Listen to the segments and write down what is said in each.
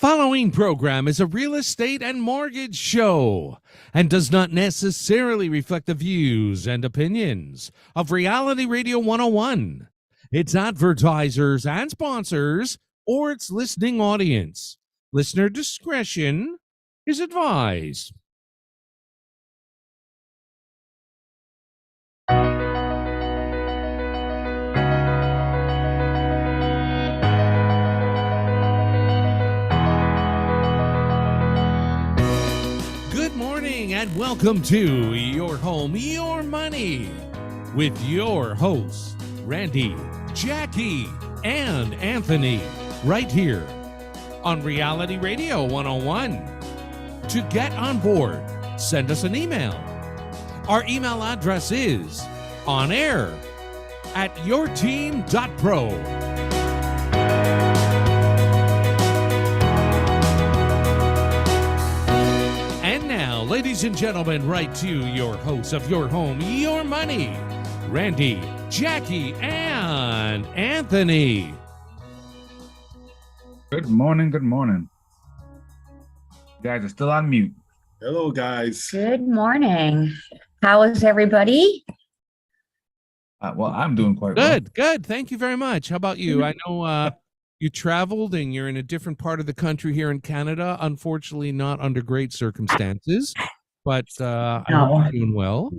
Following program is a real estate and mortgage show and does not necessarily reflect the views and opinions of Reality Radio 101, its advertisers and sponsors, or its listening audience. Listener discretion is advised. Good morning and welcome to Your Home, Your Money with your hosts, Randy, Jackie, and Anthony, right here on Reality Radio 101. To get on board, send us an email. Our email address is onair@yourteam.pro. And now, ladies and gentlemen, right to your hosts of Your Home, Your Money, Randy, Jackie, and Anthony. Good morning. Good morning. You guys are still on mute. Hello, guys. Good morning. How is everybody? Well, I'm doing quite well. Good. Thank you very much. How about you? I know you traveled and you're in a different part of the country here in Canada. Unfortunately, not under great circumstances, but I hope you're doing well.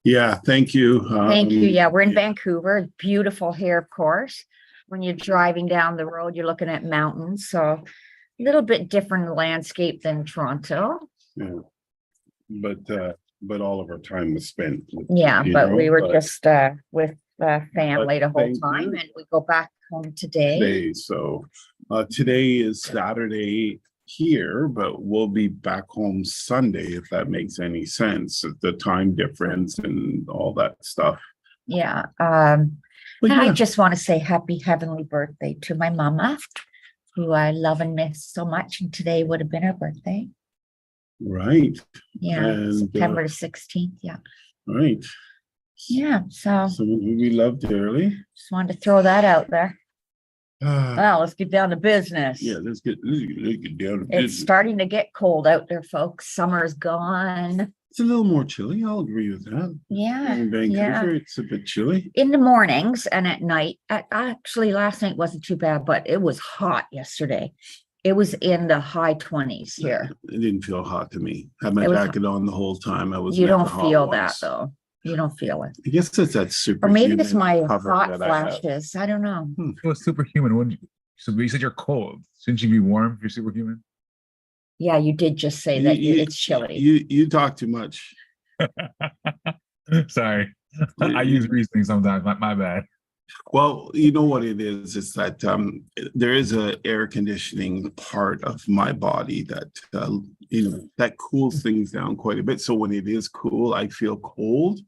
Yeah, thank you. Thank you. Yeah, we're in Vancouver. Beautiful here, of course. When you're driving down the road, you're looking at mountains. So a little bit different landscape than Toronto. Yeah. But all of our time was spent. We were just with family the whole time, and we go back home today. So today is Saturday here, but we'll be back home Sunday, if that makes any sense. The time difference and all that stuff. Yeah. But I yeah, just want to say happy heavenly birthday to my mama, who I love and miss so much. And today would have been her birthday. right. Yeah, And, September 16th. Yeah. Right. Yeah. So Someone who we love dearly. just wanted to throw that out there. Uh, Well, let's get down to business. yeah, let's get down to It's business. starting to get cold out there, folks. Summer's gone. It's a little more chilly. I'll agree with that. Yeah. In Vancouver, it's a bit chilly. In the mornings and at night. Actually, last night wasn't too bad, but it was hot yesterday. It was in the high 20s here. It didn't feel hot to me. Had my It was- jacket on the whole time. I was. You never don't hot feel that once. though. You don't feel it. I guess it's that super. Or maybe it's my cover hot that I have. flashes. I don't know. It was superhuman, wouldn't you? So you said you're cold. Shouldn't you be warm if you're superhuman? Yeah, you did just say that it's chilly. You talk too much. Sorry. I use reasoning sometimes. My bad. Well, you know what it is. It's that there is a air conditioning part of my body that that cools things down quite a bit. So when it is cool, I feel cold.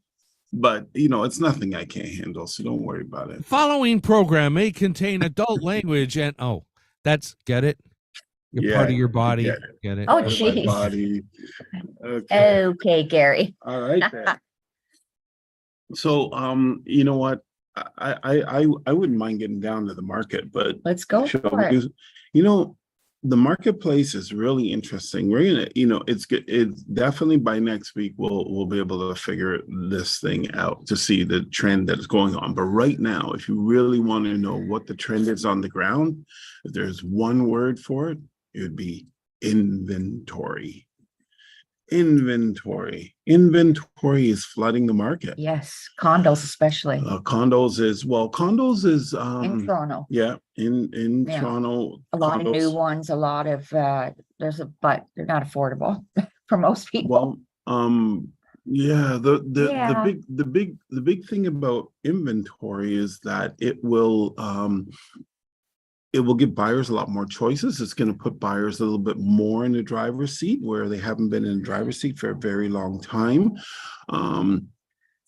But it's nothing I can't handle. So don't worry about it. Following program may contain adult language and get it? You're part of your body. Get it? Oh, Part of my geez. body. Okay. Okay, Gary. All right. Then. So you know what? I wouldn't mind getting down to the market, but Let's go shall for we it. do- the marketplace is really interesting. We're gonna, it's good. It's definitely by next week we'll be able to figure this thing out to see the trend that is going on. But right now, if you really want to know what the trend is on the ground, if there's one word for it, it would be inventory. Inventory is flooding the market. Yes, condos especially Condos is in Toronto. yeah, in Yeah. Toronto. A lot of new condos. ones, a lot of but they're not affordable for most people. Well, yeah, Yeah. the big thing about inventory is that it will give buyers a lot more choices. It's going to put buyers a little bit more in the driver's seat where they haven't been in the driver's seat for a very long time.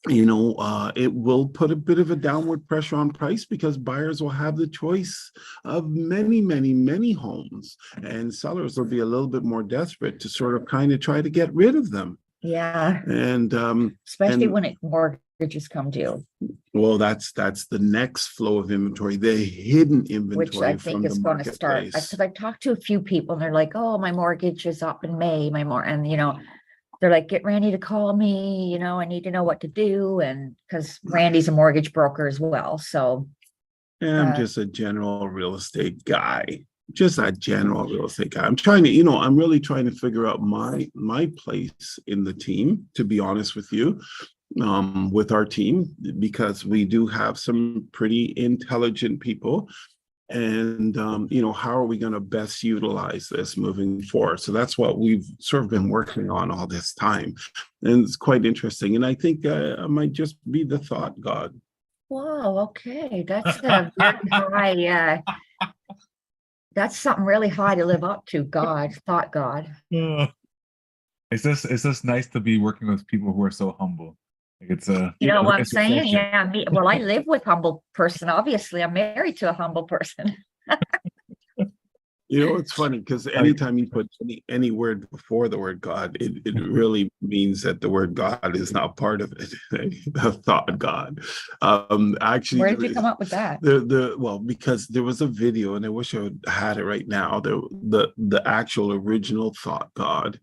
It will put a bit of a downward pressure on price because buyers will have the choice of many, many, many homes, and sellers will be a little bit more desperate to sort of kind of try to get rid of them. Yeah, And especially and- when it mortgage mortgages come due, Well, that's the next flow of inventory, the hidden which inventory I think from the is going to start. marketplace. Because I've talked to a few people and they're like, oh, my mortgage is up in May, and they're like, get Randy to call me, I need to know what to do. And because Randy's a mortgage broker as well. So I'm just a general real estate guy. Just a general real estate guy. I'm trying to, I'm really trying to figure out my place in the team, to be honest with you, with our team, because we do have some pretty intelligent people. And, how are we going to best utilize this moving forward? So that's what we've sort of been working on all this time. And it's quite interesting. And I think I might just be the thought god. whoa, okay. That's a very high, that's something really high to live up to. Thought God. It's just nice to be working with people who are so humble. Like it's You know what I'm it's saying? refreshing. Yeah, well, I live with humble person. Obviously, I'm married to a humble person. It's funny because anytime you put any word before the word God, it really means that the word God is not part of it. The thought God. Actually, Where did you come up with that? Well, because there was a video, and I wish I had it right now. The actual original thought God.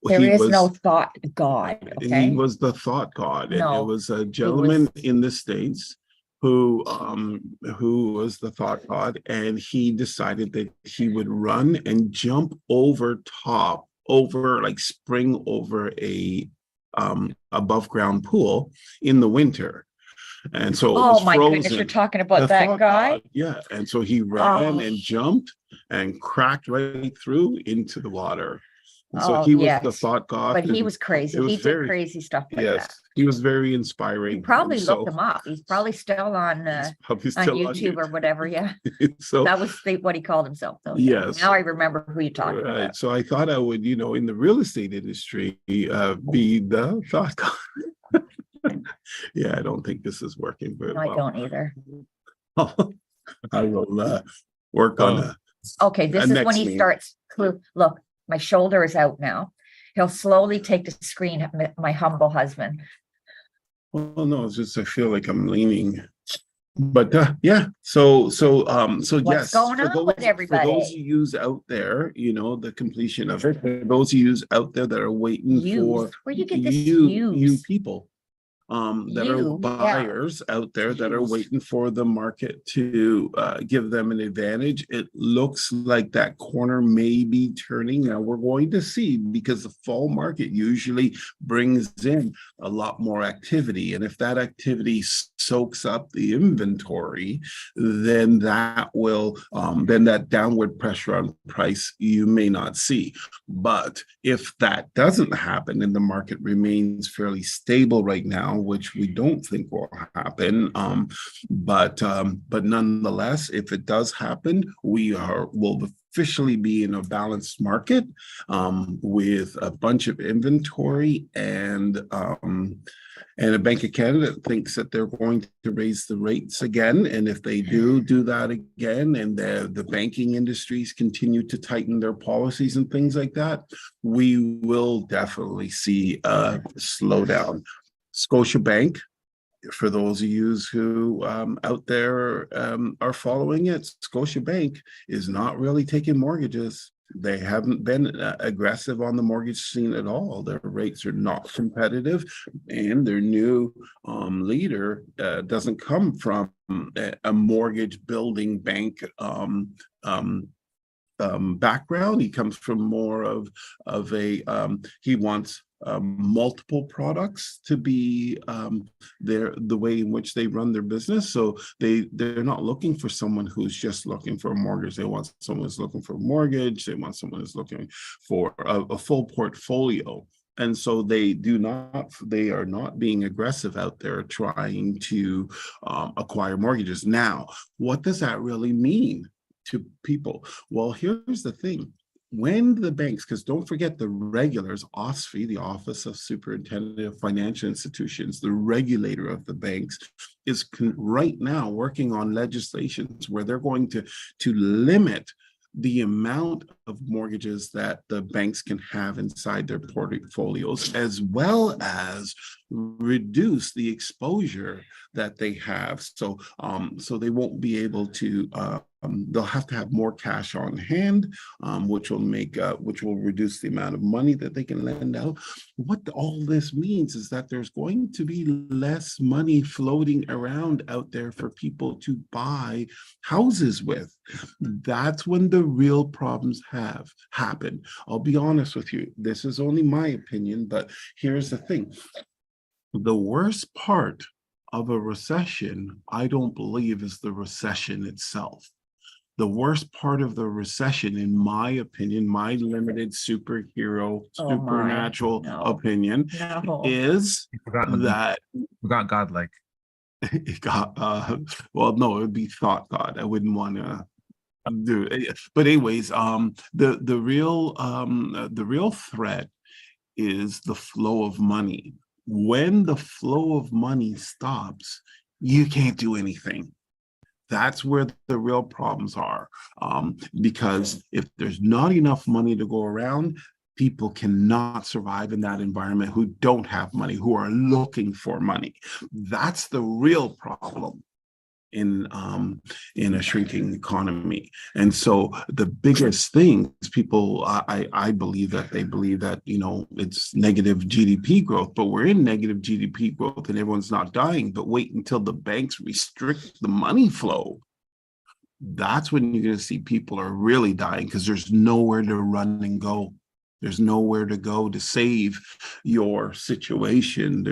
There is no thought God. Okay. He was the thought God, and No, it was a gentleman in the States who was the thought god, and he decided that he would run and jump spring over a above ground pool in the winter. And so it was Oh my frozen. goodness, you're talking about that guy? God, yeah. And so he ran and jumped and cracked right through into the water. And so he was the thought god. But he was crazy. He did crazy stuff like that. He was very inspiring. You probably looked him up. He's probably still on YouTube or whatever. Yeah. So that was what he called himself, though. Yes. Now I remember who you're talking about. So I thought I would, in the real estate industry, be the thought god. Yeah, I don't think this is working very well. I don't either. I will work on that. Okay, this is when he starts. Look, my shoulder is out now. He'll slowly take the screen, my humble husband. Well, no, it's just I feel like I'm leaning. But yeah, so What's yes, going on with everybody? For those of you out there, the completion of it. For those of you out there that are waiting for where you get this you people. That are buyers out there that are waiting for the market to give them an advantage. It looks like that corner may be turning. Now we're going to see, because the fall market usually brings in a lot more activity. And if that activity soaks up the inventory, then that will, then that downward pressure on price you may not see. But if that doesn't happen and the market remains fairly stable right now, which we don't think will happen, but nonetheless, if it does happen, will officially be in a balanced market with a bunch of inventory, and a Bank of Canada thinks that they're going to raise the rates again. And if they do that again, and the banking industries continue to tighten their policies and things like that, we will definitely see a slowdown. Scotiabank, for those of you who out there are following it, Scotiabank is not really taking mortgages. They haven't been aggressive on the mortgage scene at all. Their rates are not competitive, and their new leader doesn't come from a mortgage building bank background. He comes from more of a he wants multiple products to be the way in which they run their business. So they're not looking for someone who's just looking for a mortgage. They want someone who's looking for a mortgage. They want someone who's looking for a full portfolio. And so they are not being aggressive out there trying to acquire mortgages. Now, what does that really mean to people? Well, here's the thing. When the banks, because don't forget the regulators, OSFI, the Office of Superintendent of Financial Institutions, the regulator of the banks, is right now working on legislations where they're going to limit the amount of mortgages that the banks can have inside their portfolios, as well as reduce the exposure that they have. So so they won't be able to they'll have to have more cash on hand, which will reduce the amount of money that they can lend out. What all this means is that there's going to be less money floating around out there for people to buy houses with. That's when the real problems have happened. I'll be honest with you, this is only my opinion, but here's the thing. The worst part of a recession, I don't believe, is the recession itself. The worst part of the recession, in my opinion, my limited supernatural opinion, is that Forgot God, like it got well, no, it would be thought God. I wouldn't want to do it. But anyways, the real threat is the flow of money. When the flow of money stops, you can't do anything. That's where the real problems are. Because if there's not enough money to go around, people cannot survive in that environment who don't have money, who are looking for money. That's the real problem in a shrinking economy. And so the biggest thing is people, I believe that they believe that, you know, it's negative GDP growth, but we're in negative GDP growth and everyone's not dying. But wait until the banks restrict the money flow. That's when you're going to see people are really dying, because there's nowhere to run and go. There's nowhere to go to save your situation.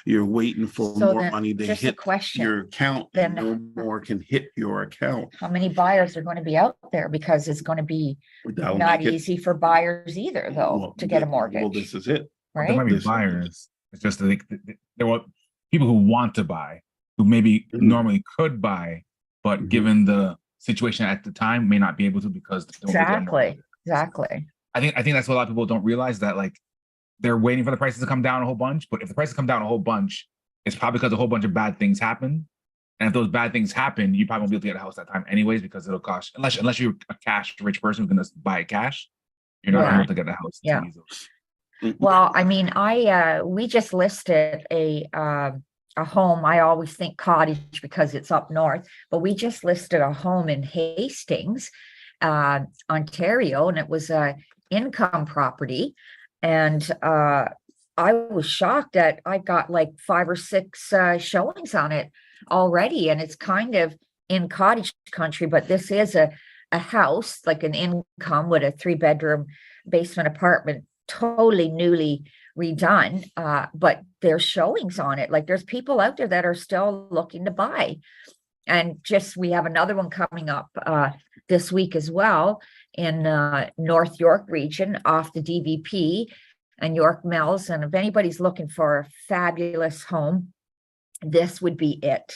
You're waiting for more money to hit your account, and no more can hit your account. How many buyers are going to be out there? Because it's going to be not easy for buyers either, though, to get a mortgage. Well, this is it. Right? There might be buyers. It's just that there were people who want to buy, who maybe normally could buy, but given the situation at the time, may not be able to because they don't Exactly. I think that's what a lot of people don't realize, that like they're waiting for the prices to come down a whole bunch. But if the prices come down a whole bunch, it's probably because a whole bunch of bad things happen. And if those bad things happen, you probably won't be able to get a house that time anyways, because it'll cost, unless you're a cash rich person who's going to buy it cash, you're not able to get a house too easily. Well, I mean, we just listed a home. I always think cottage because it's up north, but we just listed a home in Hastings, Ontario, and it was a income property. And I was shocked that I got like 5 or 6 showings on it already. And it's kind of in cottage country, but this is a house, like an income with a 3-bedroom basement apartment, totally newly redone. But there's showings on it. Like there's people out there that are still looking to buy. And we have another one coming up this week as well in North York region off the DVP and York Mills. And if anybody's looking for a fabulous home, this would be it.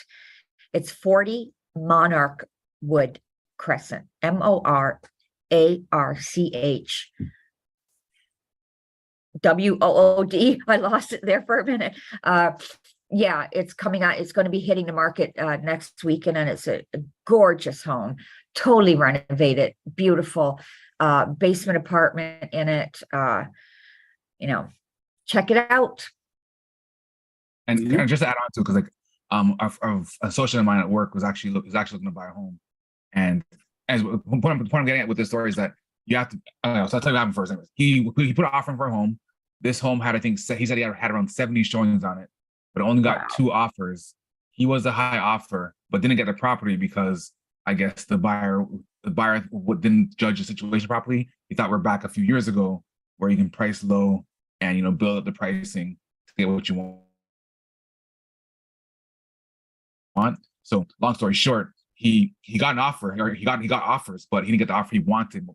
It's 40 Monarch Wood Crescent, MORARCH WOOD. I lost it there for a minute. Yeah, it's coming out. It's going to be hitting the market next weekend, and it's a gorgeous home, totally renovated, beautiful basement apartment in it. Check it out. And kind of just to add on to, because like a social of mine at work was actually looking to buy a home, and as the point I'm getting at with this story is that you have to. So I'll tell you what happened first. Anyways, he put an offer in for a home. This home had, I think, he said he had around 70 showings on it, but only got 2 offers. He was a high offer, but didn't get the property because I guess the buyer didn't judge the situation properly. He thought we're back a few years ago where you can price low and build up the pricing to get what you want. So long story short, he got an offer, or he got offers, but he didn't get the offer he wanted,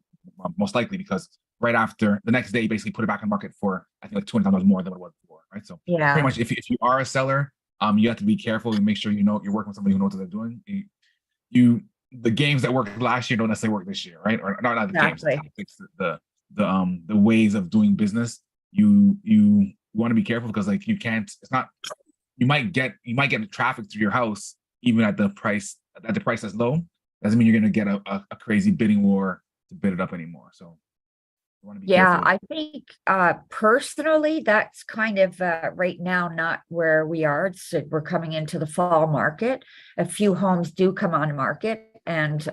most likely because right after the next day, he basically put it back on the market for, I think, like $200 more than what it was before, right? So pretty much, if you are a seller, you have to be careful and make sure you're working with somebody who knows what they're doing. The games that worked last year don't necessarily work this year, right? Or not the games, the tactics, the ways of doing business. You want to be careful because like you might get traffic to your house even at the price that's low. Doesn't mean you're going to get a crazy bidding war to bid it up anymore. So You want to be Yeah, careful. I think personally, that's kind of right now not where we are. We're coming into the fall market. A few homes do come on market, and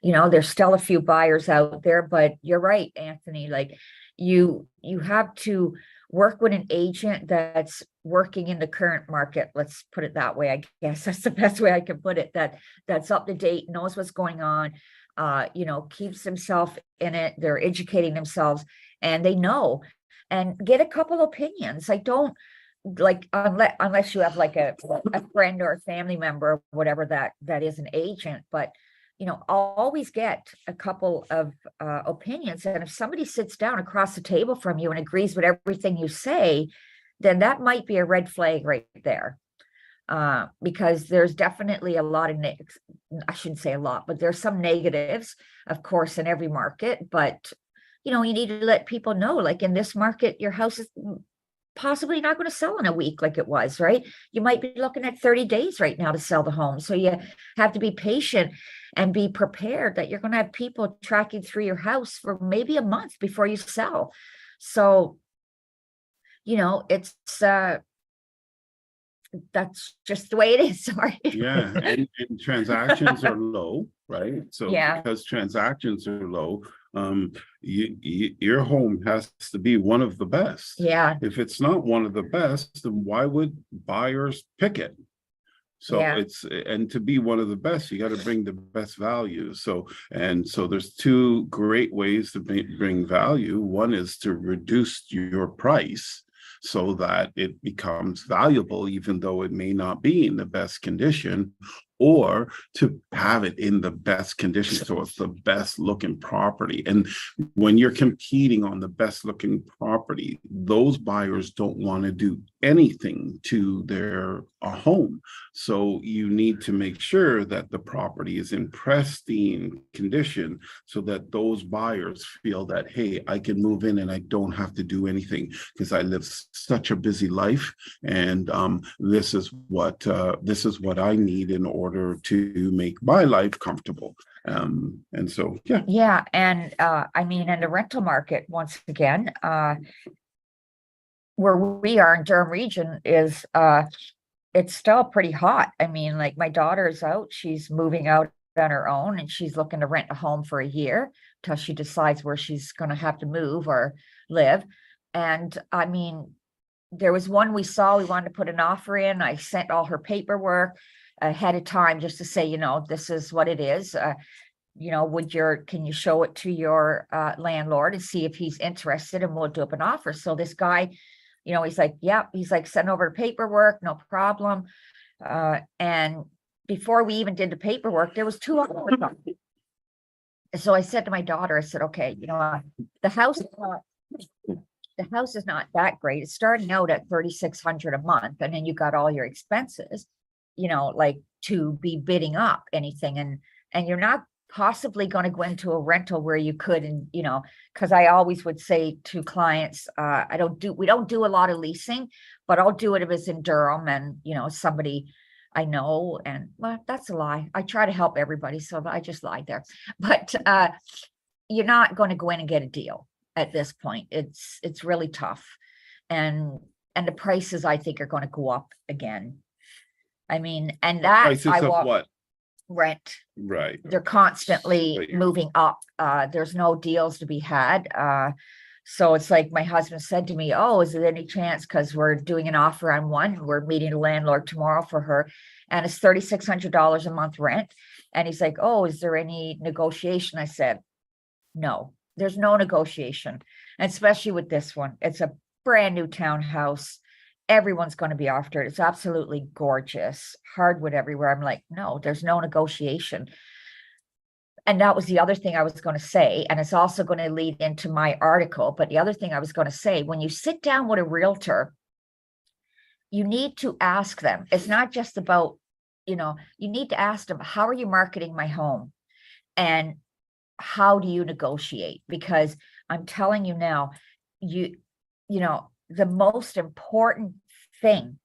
there's still a few buyers out there, but you're right, Anthony. Like you have to work with an agent that's working in the current market. Let's put it that way. I guess that's the best way I can put it. That's up to date, knows what's going on, keeps himself in it. They're educating themselves and they know, and get a couple opinions. I don't like, unless you have like a friend or a family member or whatever that is an agent, but always get a couple of opinions. And if somebody sits down across the table from you and agrees with everything you say, then that might be a red flag right there. Because there's definitely a lot of I shouldn't say a lot, but there's some negatives, of course, in every market. But you need to let people know, like in this market, your house is possibly not going to sell in a week like it was, right? You might be looking at 30 days right now to sell the home. So you have to be patient and be prepared that you're going to have people tracking through your house for maybe a month before you sell. So, it's that's just the way it is. Sorry. Yeah, and transactions are low, right? So Yeah. because transactions are low, your home has to be one of the best. Yeah. If it's not one of the best, then why would buyers pick it? So Yeah. and to be one of the best, you got to bring the best value. So there's two great ways to bring value. One is to reduce your price so that it becomes valuable, even though it may not be in the best condition, or to have it in the best condition, so it's the best looking property. And when you're competing on the best looking property, those buyers don't want to do anything to their home. So you need to make sure that the property is in pristine condition so that those buyers feel that, hey, I can move in and I don't have to do anything because I live such a busy life, and this is what I need in order to make my life comfortable. And so, yeah. And I mean, in the rental market, once again, where we are in Durham region is it's still pretty hot. I mean, like my daughter's out, she's moving out on her own, and she's looking to rent a home for a year till she decides where she's going to have to move or live. And I mean, there was one we saw, we wanted to put an offer in. I sent all her paperwork ahead of time just to say, this is what it is. Can you show it to your landlord and see if he's interested, and we'll do up an offer. So this guy, he's like, yeah, he's like, send over the paperwork, no problem. And before we even did the paperwork, there was 2 offers. So I said to my daughter, I said, okay, the house is not that great. It's starting out at $3,600 a month, and then you got all your expenses, like to be bidding up anything, and you're not possibly going to go into a rental where you could, and because I always would say to clients, we don't do a lot of leasing, but I'll do it if it's in Durham and somebody I know. And well, that's a lie. I try to help everybody, so I just lied there. But you're not going to go in and get a deal at this point. It's really tough, and the prices I think are going to go up again. I mean, and that prices of what? Rent. Right. They're constantly moving up. There's no deals to be had. So it's like my husband said to me, oh, is there any chance, because we're doing an offer on one, we're meeting a landlord tomorrow for her, and it's $3,600 a month rent. And he's like, oh, is there any negotiation? I said, no, there's no negotiation. And especially with this one, it's a brand new townhouse. Everyone's going to be after it. It's absolutely gorgeous. Hardwood everywhere. I'm like, no, there's no negotiation. And that was the other thing I was going to say. And it's also going to lead into my article. But the other thing I was going to say, when you sit down with a realtor, you need to ask them. It's not just about, you need to ask them, how are you marketing my home? And how do you negotiate? Because I'm telling you now, the most important thing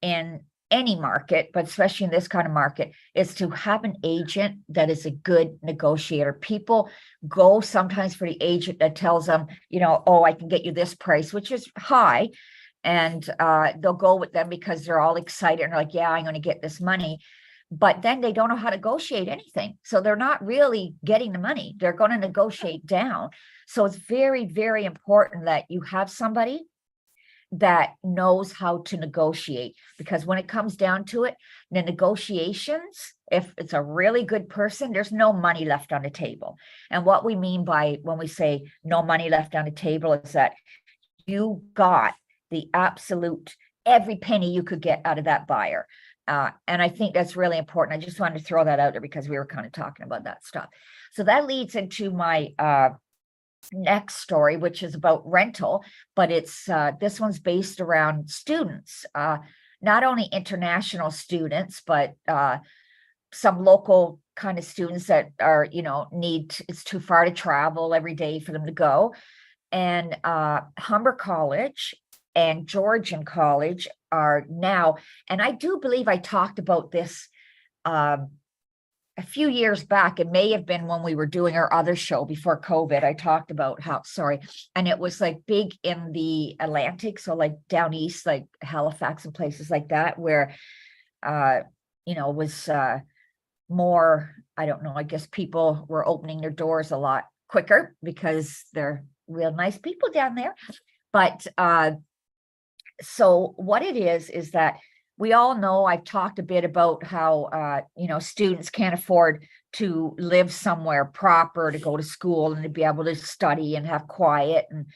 in any market, but especially in this kind of market, is to have an agent that is a good negotiator. People go sometimes for the agent that tells them, you know, oh, I can get you this price, which is high. And they'll go with them because they're all excited and like, yeah, I'm going to get this money. But then they don't know how to negotiate anything. So they're not really getting the money. They're going to negotiate down. So it's very, very important that you have somebody that knows how to negotiate, because when it comes down to it, the negotiations, if it's a really good person, there's no money left on the table. And what we mean by when we say no money left on the table is that you got the absolute every penny you could get out of that buyer. And I think that's really important. I just wanted to throw that out there because we were kind of talking about that stuff. So that leads into my next story, which is about rental, but it's this one's based around students, not only international students, but some local kind of students that are, you know, it's too far to travel every day for them to go. And Humber College and Georgian College are now, and I do believe I talked about this a few years back. It may have been when we were doing our other show before COVID. I talked about and it was like big in the Atlantic, so like down east, like Halifax and places like that, where you know, was more, I don't know, I guess people were opening their doors a lot quicker because they're real nice people down there. But so what it is that we all know, I've talked a bit about how, you know, students can't afford to live somewhere proper to go to school and to be able to study and have quiet. And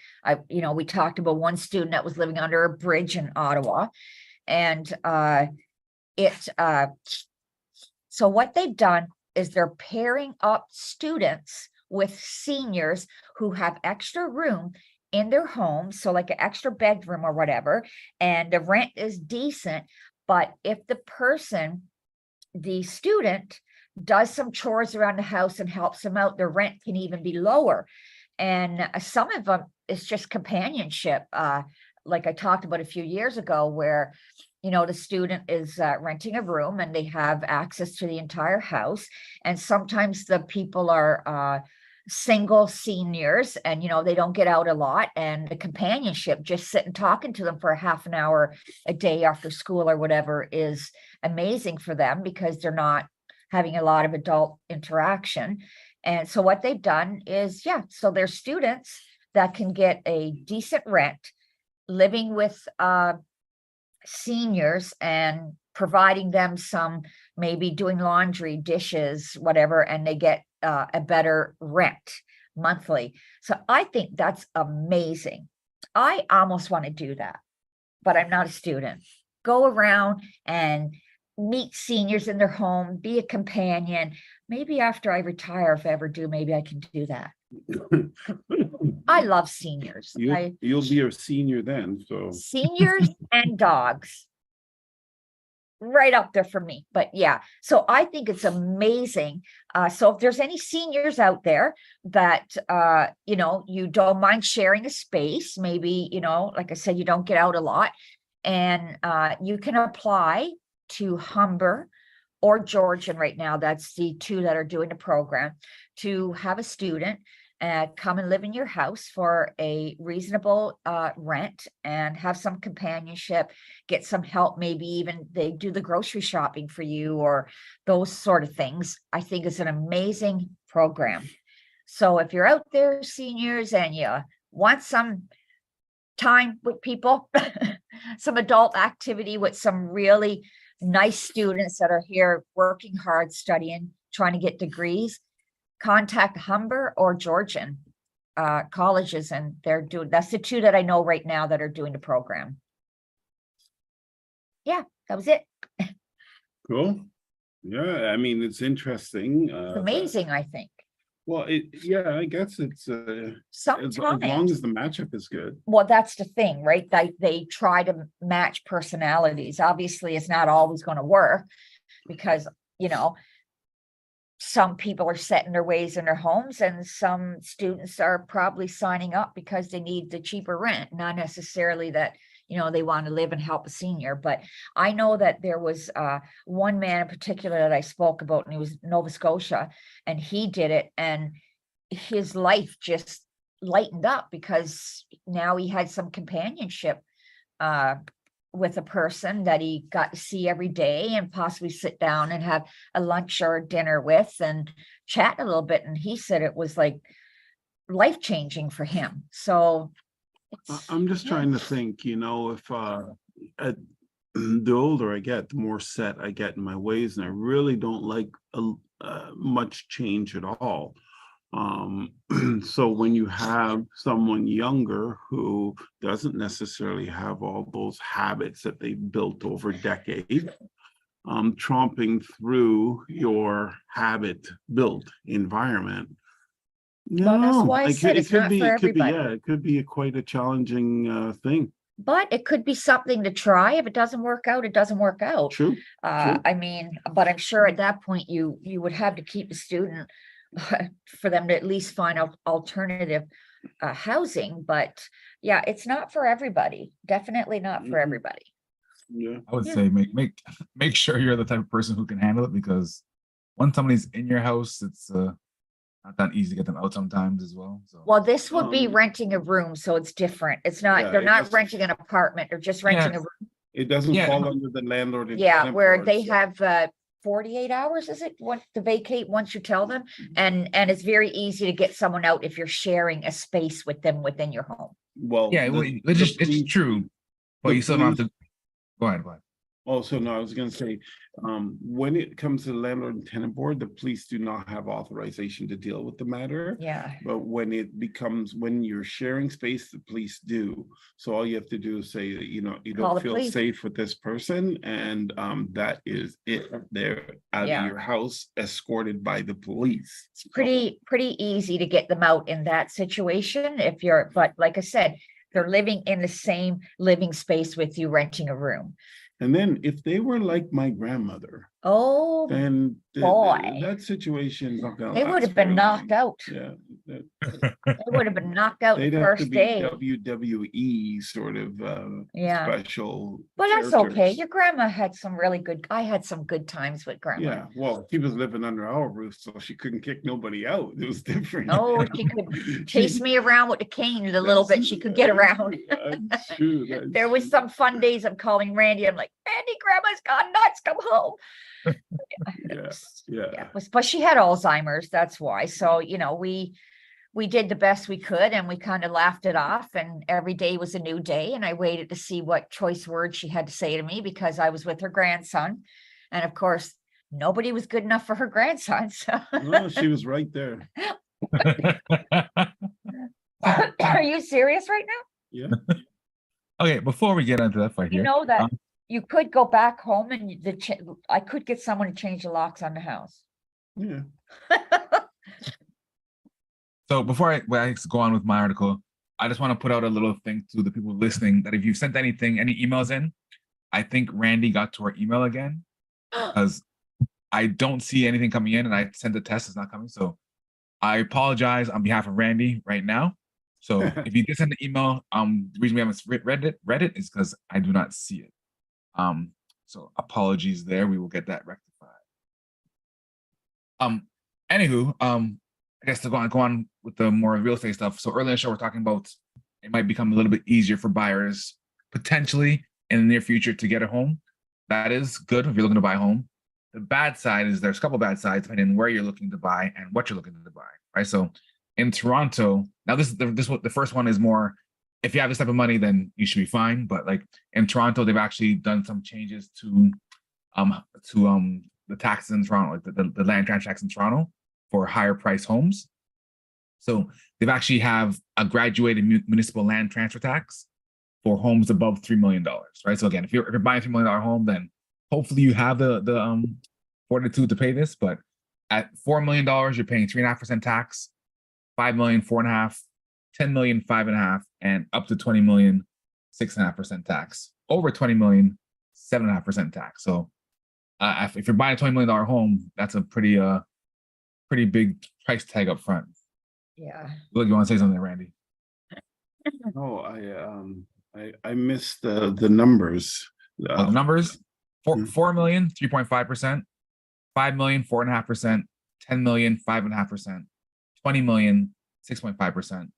you know, we talked about one student that was living under a bridge in Ottawa. And so what they've done is they're pairing up students with seniors who have extra room in their home, so like an extra bedroom or whatever, and the rent is decent. But if the student does some chores around the house and helps them out, their rent can even be lower. And some of them, it's just companionship. Like I talked about a few years ago, where, you know, the student is renting a room and they have access to the entire house. And sometimes the people are single seniors, and, you know, they don't get out a lot, and the companionship, just sitting talking to them for a half an hour a day after school or whatever, is amazing for them because they're not having a lot of adult interaction. And so what they've done is, so they're students that can get a decent rent living with seniors and providing them some, maybe doing laundry, dishes, whatever, and they get a better rent monthly. So I think that's amazing. I almost want to do that, but I'm not a student. Go around and meet seniors in their home, be a companion. Maybe after I retire, if I ever do, maybe I can do that. I love seniors. You'll be a senior then. So seniors and dogs, right up there for me. But yeah, so I think it's amazing. So if there's any seniors out there that you know, you don't mind sharing a space, maybe, you know, like I said, you don't get out a lot, and you can apply to Humber or Georgian right now. That's the two that are doing the program, to have a student come and live in your house for a reasonable rent and have some companionship, get some help, maybe even they do the grocery shopping for you or those sort of things. I think it's an amazing program. So if you're out there, seniors, and you want some time with people, some adult activity with some really nice students that are here working hard, studying, trying to get degrees, contact Humber or Georgian colleges, and that's the two that I know right now that are doing the program. Yeah, that was it. cool. Yeah, I mean, it's interesting. It's amazing, I think. Well, I guess it's as long as the matchup is good. Well, that's the thing, right? They try to match personalities. Obviously, it's not always going to work because, you know, some people are set in their ways in their homes, and some students are probably signing up because they need the cheaper rent, not necessarily that, they want to live and help a senior. But I know that there was one man in particular that I spoke about, and he was Nova Scotia, and he did it, and his life just lightened up because now he had some companionship with a person that he got to see every day and possibly sit down and have a lunch or dinner with and chat a little bit. And he said it was like life-changing for him. So I'm just trying to think, if the older I get, the more set I get in my ways, and I really don't like much change at all. So when you have someone younger who doesn't necessarily have all those habits that they built over decades, tromping through your habit built environment, well, that's why I said it's not for everybody. It could be quite a challenging thing. But it could be something to try. If it doesn't work out, it doesn't work out. True. I mean, but I'm sure at that point you would have to keep the student for them to at least find alternative housing. But yeah, it's not for everybody. Definitely not for everybody. Yeah, I would say make sure you're the type of person who can handle it, because when somebody's in your house, it's not that easy to get them out sometimes as well. So Well, this would be renting a room, so it's different. It's not, they're not renting an apartment, they're just renting a room. it doesn't fall under the landlord. and Yeah, tenant where board, they so- have 48 hours, is it, what to vacate once you tell them? And it's very easy to get someone out if you're sharing a space with them within your home. Well, yeah, it's true, but you still don't have to. Go ahead. Also, no, I was gonna say, when it comes to the landlord and tenant board, the police do not have authorization to deal with the matter. Yeah. But when you're sharing space, the police do. So all you have to do is say that, you Call the don't feel police. safe with this person, and that is it. They're out Yeah. of your house, escorted by the police. It's pretty easy to get them out in that situation but like I said, they're living in the same living space with you, renting a room. And then if they were like my grandmother, Oh, then boy. that situation's not gonna they would last have been very knocked long. out. Yeah. They would have been knocked out the They'd have to first be day. WWE sort of Yeah. special. But that's okay. characters. Your grandma had I had some good times with grandma. Yeah, well, she was living under our roof, so she couldn't kick nobody out. It was different. Oh, she could chase me around with the cane the little bit she could get around. That's true. That's There was some fun days of calling Randy. I'm like, Randy, grandma's gone nuts, come home. Yeah. But she had Alzheimer's, that's why. So, we did the best we could, and we kind of laughed it off, and every day was a new day. And I waited to see what choice words she had to say to me, because I was with her grandson. And of course, nobody was good enough for her grandson. So No, she was right there. are you serious right now? Yeah. Okay, before we get into that fight You here, know that you could go back home and I could get someone to change the locks on the house. Yeah. so before I go on with my article, I just want to put out a little thing to the people listening that if you've sent any emails in, I think Randy got to our email again, because I don't see anything coming in, and I sent the test, it's not coming. So I apologize on behalf of Randy right now. So if you did send the email, the reason we haven't read it is because I do not see it. So apologies there. We will get that rectified. Anywho, I guess to go on with the more real estate stuff. So earlier in the show, we're talking about it might become a little bit easier for buyers potentially in the near future to get a home. That is good if you're looking to buy a home. The bad side is there's a couple bad sides depending on where you're looking to buy and what you're looking to buy, right? So in Toronto, now the first one is more, if you have this type of money, then you should be fine. But like in Toronto, they've actually done some changes to the taxes in Toronto, like the land transfer tax in Toronto for higher price homes. So they've actually have a graduated municipal land transfer tax for homes above $3 million, right? So again, if you're buying a $3 million home, then hopefully you have the fortitude to pay this. But at $4 million, you're paying 3.5% tax, 5 million, 4.5, 10 million, 5.5, and up to 20 million, 6.5% tax. Over 20 million, 7.5% tax. So if you're buying a $20 million home, that's a pretty big price tag up front. Yeah. Look, you want to say something, Randy? No, I missed the numbers. Oh, the numbers: Hmm. 4 million, 3.5%, 5 million, 4.5%, 10 million, 5.5%, 20 million, 6.5%,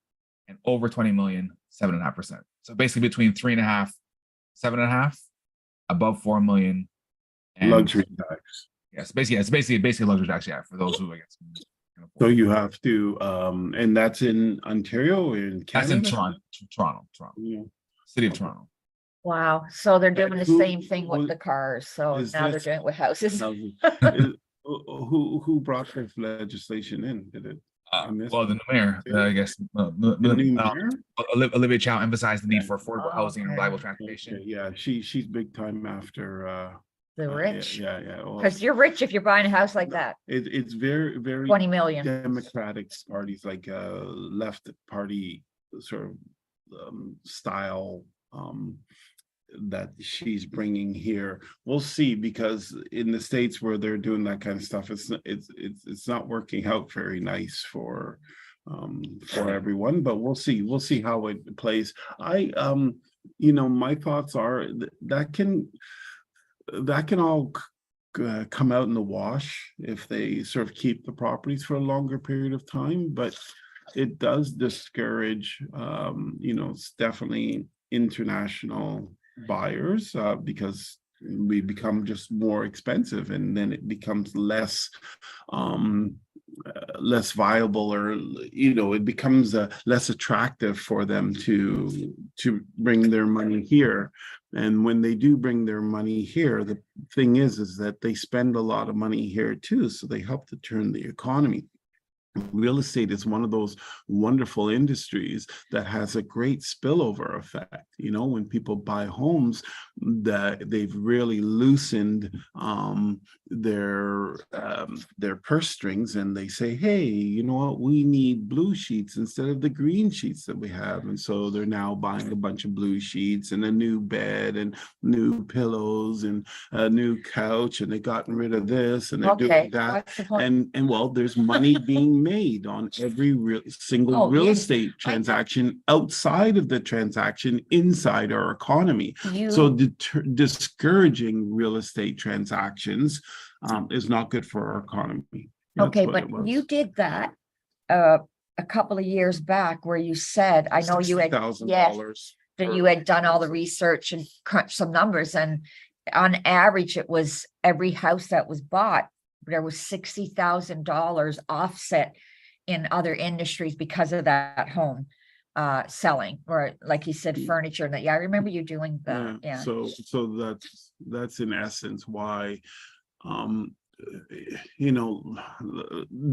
and over 20 million, 7.5%. So basically between 3.5, 7.5, above 4 million, and Luxury tax. yes, basically luxury tax. Yeah, for those who I guess can So afford it. you have to, and that's in Ontario or in That's in Canada? Toronto, Yeah. city of Okay. Toronto. Wow. So they're doing the Who- same thing with who- the cars. So is now they're this- doing it with houses. Who brought this legislation in? Did it? I missed Well, the new mayor, I guess, the new mayor? Olivia Chow emphasized the need Yeah. for affordable Oh, housing and reliable okay. transportation. Okay, yeah, she's big time after The rich. yeah. Well, Because you're rich if you're buying a house like that. it's very 20 million. democratic parties like left party sort of style that she's bringing here. We'll see, because in the states where they're doing that kind of stuff, it's not working out very nice for everyone, but we'll see how it plays. I my thoughts are that can all come out in the wash if they sort of keep the properties for a longer period of time, but it does discourage it's definitely international buyers because we become just more expensive, and then it becomes um less viable, or it becomes less attractive for them to bring their money here. And when they do bring their money here, the thing is that they spend a lot of money here too, so they help to turn the economy. Real estate is one of those wonderful industries that has a great spillover effect. When people buy homes, that they've really loosened their purse strings, and they say, hey, you know what, we need blue sheets instead of the green sheets that we have. And so they're now buying a bunch of blue sheets and a new bed and new pillows and a new couch, and they've gotten rid of this and they're Okay. doing that. What's the point? And well, there's money being made on every single Oh, real yes. estate transaction outside of the transaction inside our economy. You, So discouraging real estate transactions is not good for our economy. That's okay, what but it was. you did that a couple of years back where you said, I know you had, yes, $60,000 that you had done all the research and crunched some numbers, and on average, it was every house that was bought, there was $60,000 offset in other industries because of that home selling, or like you said, furniture. And that, yeah, I remember you doing that. Yeah. So that's in essence why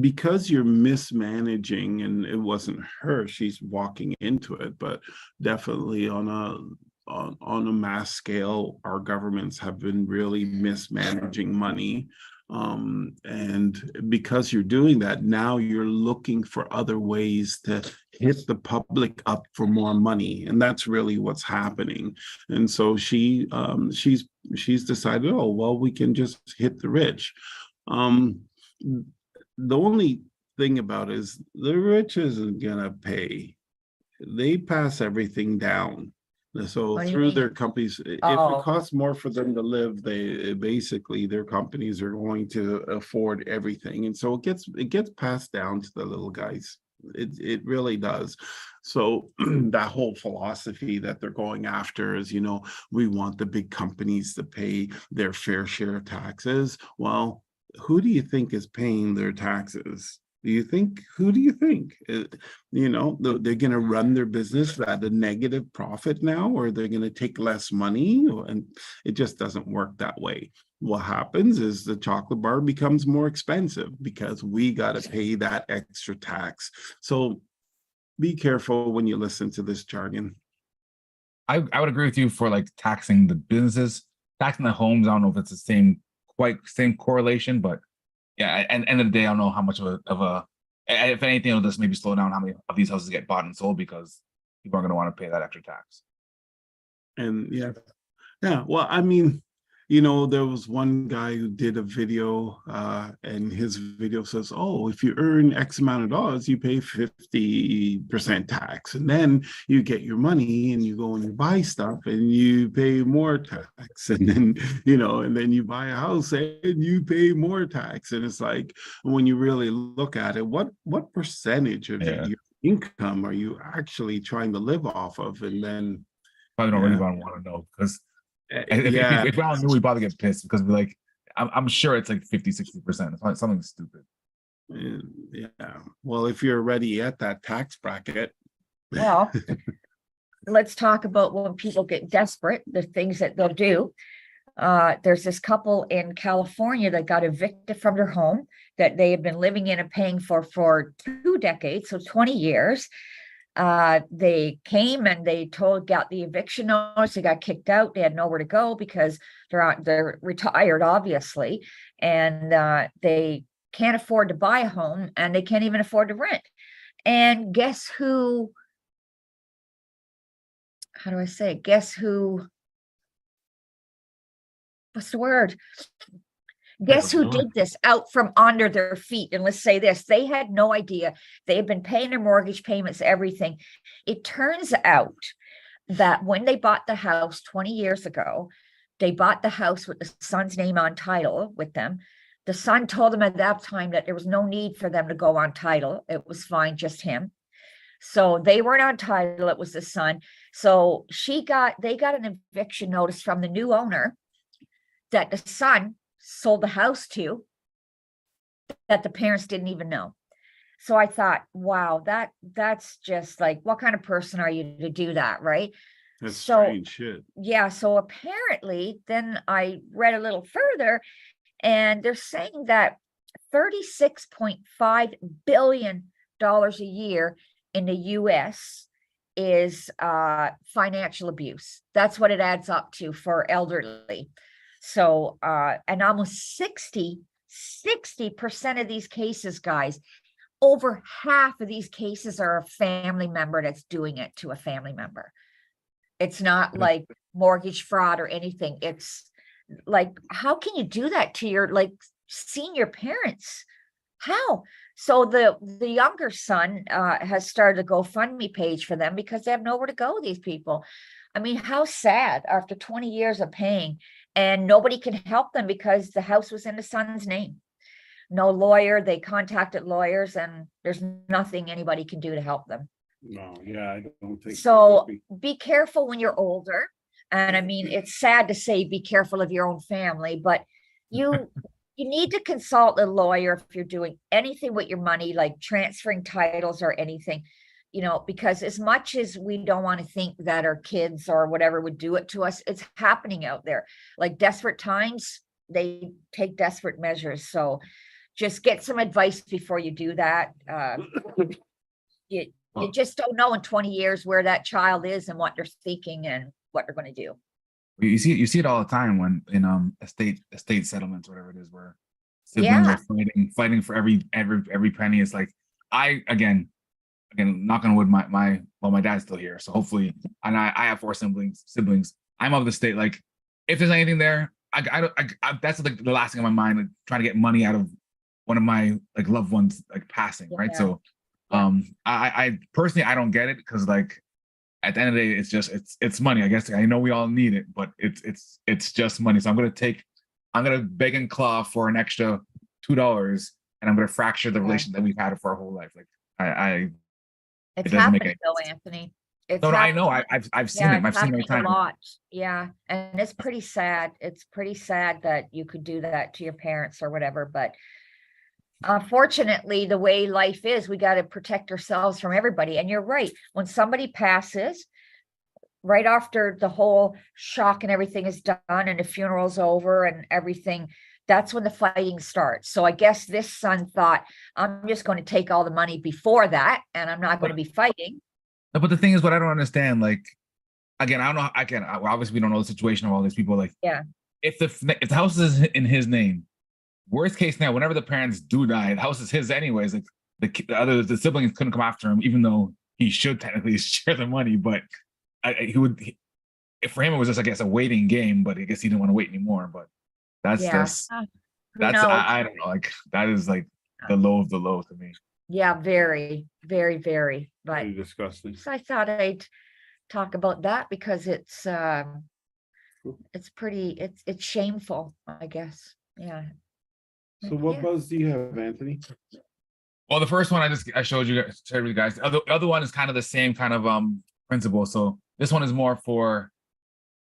because you're mismanaging, and it wasn't her, she's walking into it, but definitely on a mass scale, our governments have been really mismanaging money. And because you're doing that, now you're looking for other ways to hit the public up for more money, and that's really what's happening. And so she's decided, oh well, we can just hit the rich. The only thing about it is the rich isn't gonna pay. They pass everything down. So What do you through mean? their companies, if Oh. it costs more for them to live, they basically, their companies are going to afford everything, and so it gets passed down to the little guys. It really does. So that whole philosophy that they're going after is, we want the big companies to pay their fair share of taxes. Well, who do you think is paying their taxes? Who do you think? They're going to run their business at a negative profit now, or they're going to take less money, and it just doesn't work that way. What happens is the chocolate bar becomes more expensive because we got to pay that extra tax. So be careful when you listen to this jargon. I would agree with you for like taxing the businesses, taxing the homes. I don't know if it's the same correlation, but yeah, and end of the day, I don't know how much of a if anything, it'll just maybe slow down how many of these houses get bought and sold, because people are going to want to pay that extra tax. And yeah, well, I mean, there was one guy who did a video, and his video says, oh, if you earn X amount of dollars, you pay 50% tax. And then you get your money and you go and you buy stuff and you pay more tax. And then, and then you buy a house and you pay more tax. And it's like, when you really look at it, what percentage of Yeah. your income are you actually trying to live off of? And then Probably don't really want to know, because if we all knew, we'd probably get pissed, because we're like, I'm sure it's like 50-60%. It's something stupid. Yeah. Well, if you're already at that tax bracket. Well, let's talk about when people get desperate, the things that they'll do. There's this couple in California that got evicted from their home that they have been living in and paying for 2 decades, so 20 years. They came and they got the eviction notice. They got kicked out. They had nowhere to go because they're retired, obviously, and they can't afford to buy a home, and they can't even afford to rent. And guess who? How do I say it? Guess who? What's the word? Guess who did this out from under their feet? And let's say this, they had no idea. They had been paying their mortgage payments, everything. It turns out that when they bought the house 20 years ago, they bought the house with the son's name on title with them. The son told them at that time that there was no need for them to go on title. It was fine, just him. So they weren't on title. It was the son. So they got an eviction notice from the new owner that the son sold the house to, that the parents didn't even know. So I thought, wow, that's just like, what kind of person are you to do that, right? That's strange shit. Yeah, so apparently then I read a little further, and they're saying that $36.5 billion a year in the US is financial abuse. That's what it adds up to for elderly. So, and almost 60% of these cases, guys, over half of these cases are a family member that's doing it to a family member. It's not like mortgage fraud or anything. It's like, how can you do that to your senior parents? How? So the younger son has started a GoFundMe page for them because they have nowhere to go, these people. I mean, how sad after 20 years of paying, and nobody can help them because the house was in the son's name. No lawyer. They contacted lawyers, and there's nothing anybody can do to help them. No, yeah, I don't think so. Be careful when you're older. And I mean, it's sad to say be careful of your own family, but you need to consult a lawyer if you're doing anything with your money, like transferring titles or anything. Because as much as we don't want to think that our kids or whatever would do it to us, it's happening out there. Like desperate times, they take desperate measures. So just get some advice before you do that. You just don't know in 20 years where that child is and what they're thinking and what they're going to do. You see it all the time when in estate settlements, whatever it is, where siblings are fighting for every penny. It's like, again, knock on wood, my dad's still here, so hopefully, and I have 4 siblings. I'm of the state, like, if there's anything there, I that's like the last thing on my mind, like trying to get money out of one of my like loved ones like passing, right? So I personally, I don't get it, because like at the end of the day, it's money. I guess I know we all need it, but it's just money. So I'm gonna beg and claw for an extra $2, and I'm gonna fracture the relation that we've had for our whole life. Like it's happening though, Anthony. No, I know. I've seen it. I've seen it many times. A lot. Yeah, and it's pretty sad. It's pretty sad that you could do that to your parents or whatever. But unfortunately, the way life is, we got to protect ourselves from everybody. And you're right. When somebody passes, right after the whole shock and everything is done and the funeral's over and everything, that's when the fighting starts. So I guess this son thought, I'm just going to take all the money before that, and I'm not going to be fighting. But the thing is, what I don't understand, like, again, I don't know. Obviously, we don't know the situation of all these people. Like, if the house is in his name, worst case now, whenever the parents do die, the house is his anyways. Like the siblings couldn't come after him, even though he should technically share the money. But for him, it was just, I guess, a waiting game, but I guess he didn't want to wait anymore. But that's Yeah. just, Who that's, knows? I don't know. Like, that is like the low of the low to me. Yeah, very, very, very. But Very disgusting. so I thought I'd talk about that because it's pretty, it's shameful, I guess. Yeah. So what Yeah. buzz do you have, Anthony? Well, the first one I showed you guys, shared with you guys. The other one is kind of the same kind of principle. So this one is more for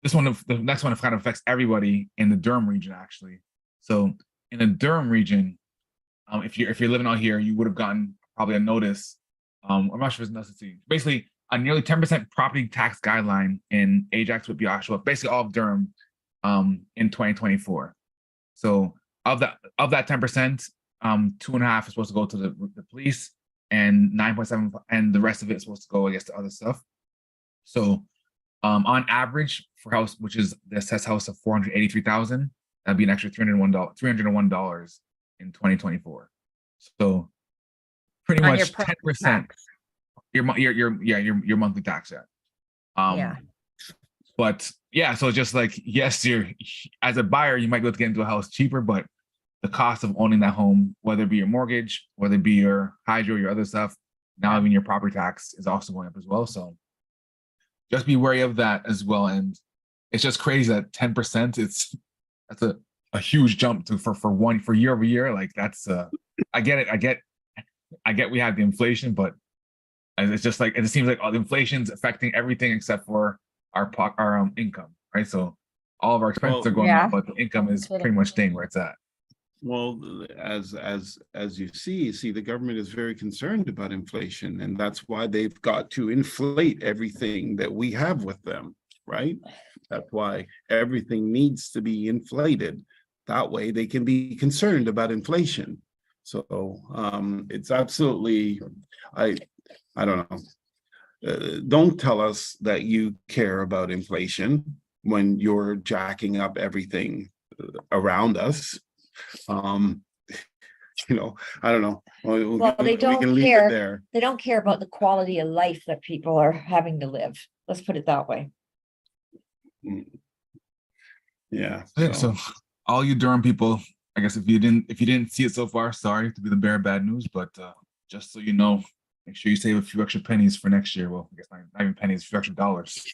the next one kind of affects everybody in the Durham region, actually. So in the Durham region, if you're living out here, you would have gotten probably a notice. I'm not sure if it's necessary. Basically, a nearly 10% property tax guideline in Ajax, Whitby, Oshawa, basically all of Durham, in 2024. So of that 10%, 2.5 is supposed to go to the police, and 9.7, and the rest of it is supposed to go, I guess, to other stuff. So, on average for house, which is the assessed house of 483,000, that'd be an extra $301 in 2024. So, pretty On your much property 10%. tax. Your monthly tax, yeah. Yeah. But yeah, so just like, yes, you're, as a buyer, you might be able to get into a house cheaper, but the cost of owning that home, whether it be your mortgage, whether it be your hydro, your other stuff, now even your property tax is also going up as well. So just be wary of that as well. And it's just crazy that 10%, that's a huge jump for year over year. Like that's I get it. I get we have the inflation, but it's just like, it seems like all the inflation's affecting everything except for our income, right? So all of our expenses are going Yeah. up, but the income is pretty much staying where it's at. Well, as you see, the government is very concerned about inflation, and that's why they've got to inflate everything that we have with them, right? That's why everything needs to be inflated. That way they can be concerned about inflation. So it's absolutely, I don't know. Don't tell us that you care about inflation when you're jacking up everything around us. You know, I don't know. Well, they We don't can leave care. it there. They don't care about the quality of life that people are having to live. Let's put it that way. Yeah. So all you Durham people, I guess if you didn't see it so far, sorry to be the bearer of bad news, but just so you know, make sure you save a few extra pennies for next year. Well, I guess not even pennies, a few extra dollars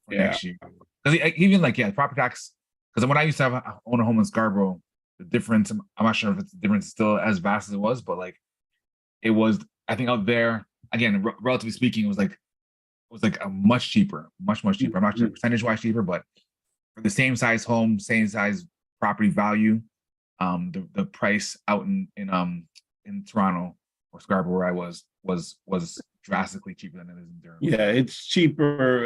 for next year. Because even like, yeah, property tax, because when I used to own a home in Scarborough, the difference, I'm not sure if it's the difference still as vast as it was, but like it was, I think out there, again, relatively speaking, it was like a much cheaper. I'm not sure percentage wise cheaper, but for the same size home, same size property value, the price out in Toronto or Scarborough where I was drastically cheaper than it is in Durham. Yeah, it's cheaper.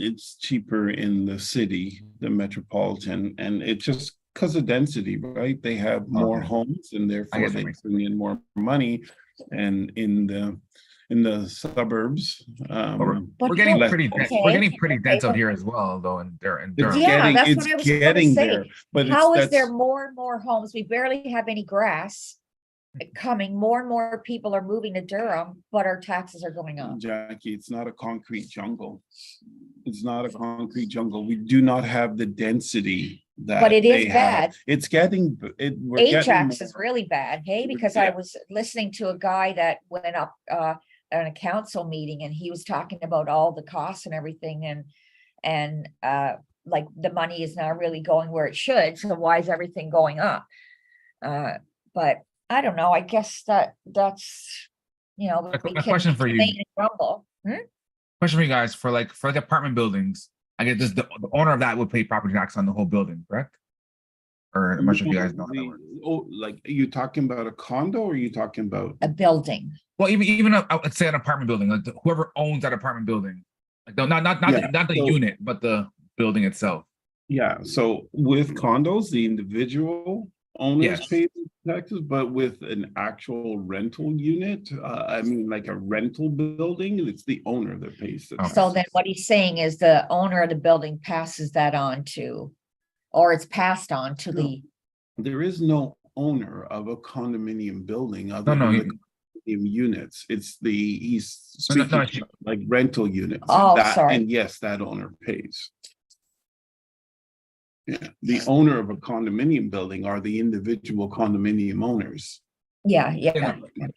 It's cheaper in the city, the metropolitan, and it's just because of density, right? They have more homes, and therefore they bring in more money. And in the suburbs, we're getting pretty dense. We're getting pretty dense out here as well, though. In Durham, Yeah, that's what I was getting gonna say. there. But how is there more and more homes? We barely have any grass coming. More and more people are moving to Durham, but our taxes are going up. Jackie, it's not a concrete jungle. It's not a concrete jungle. We do not have the density that. But it is bad. It's getting Ajax is really bad, hey, because I was listening to a guy that went up at a council meeting, and he was talking about all the costs and everything, and like the money is not really going where it should. So why is everything going up? But I don't know. I guess that's, you know, a question for you. Question for you guys, for the apartment buildings. I guess this, the owner of that would pay property tax on the whole building, correct? Or I'm not sure if you guys know how that works. Oh, like, are you talking about a condo, or are you talking about a building? Well, even let's say an apartment building, like whoever owns that apartment building, like not the unit, but the building itself. Yeah. So with condos, the individual owners pay taxes, but with an actual rental unit, I mean, like a rental building, it's the owner that pays the taxes. So then what he's saying is the owner of the building passes that on to, or it's passed on to There is no owner of a condominium building other No, than units. It's he's No, no, speaking about, like rental units. Oh, That, sorry. and yes, that owner pays. Yeah, the owner of a condominium building are the individual condominium owners. Yeah, Yeah, yeah,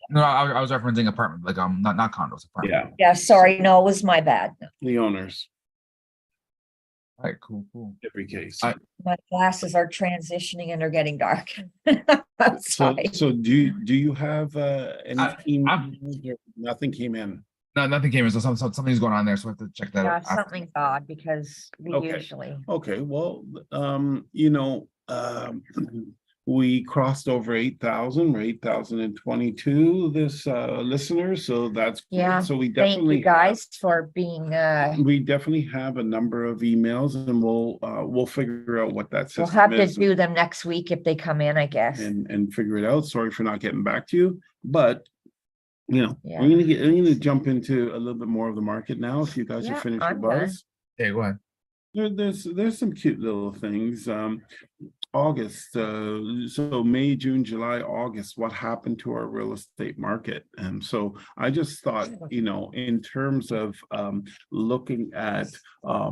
no, I was referencing apartment, like not condos, apartment. Yeah, yeah, sorry, no, it was my bad. the owners, All right, cool. every case. My glasses are transitioning and they're getting dark. I'm So, sorry. so do you have any emails or nothing came in? No, nothing came in, so something's going on there, so we have to check that Yeah, out. after. something's odd because we Okay. usually, Okay, well, we crossed over 8,000 or 8,022 this listener, so that's good. yeah, So we thank you definitely guys for being, we definitely have a number of emails, and we'll figure out what that we'll system have to is do them next week if they come in, I guess. and figure it out. Sorry for not getting back to you, but Yeah. we're gonna jump into a little bit more of the market now. If you guys are Yeah, finished I'm with done. buzz. Yeah, go ahead. There's some cute little things. August, so May, June, July, August, what happened to our real estate market? And so I just thought, in terms of looking at how